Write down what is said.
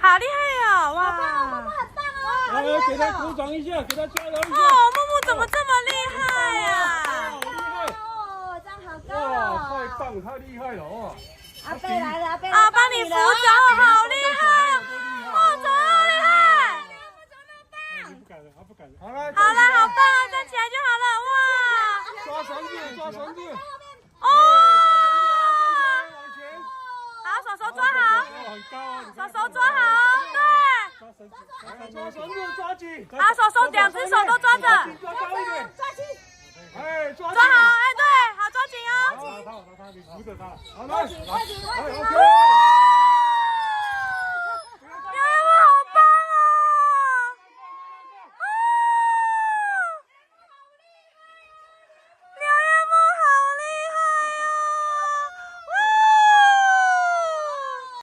好厉害哦！哇，来，给他鼓掌一下，给他加油一下。哦，木木怎么这么厉害呀？好厉害！哦，这样好高哇，哦！太棒，太厉害了哦！阿贝来了，阿贝啊，帮你扶着，好厉害！木总好厉害！你不敢了，他不敢了。好了，好了，好棒，站起来就好了！哇！抓绳子，抓绳子。哦！往前。好，手手抓好，很高啊！手手抓好，对。抓绳子，抓绳子，抓紧。好，手手两只手都抓着，抓高一点，抓紧，哎，抓抓好，哎，对，好，抓紧哦。好，你扶着他，好，来，握紧，握紧，握紧，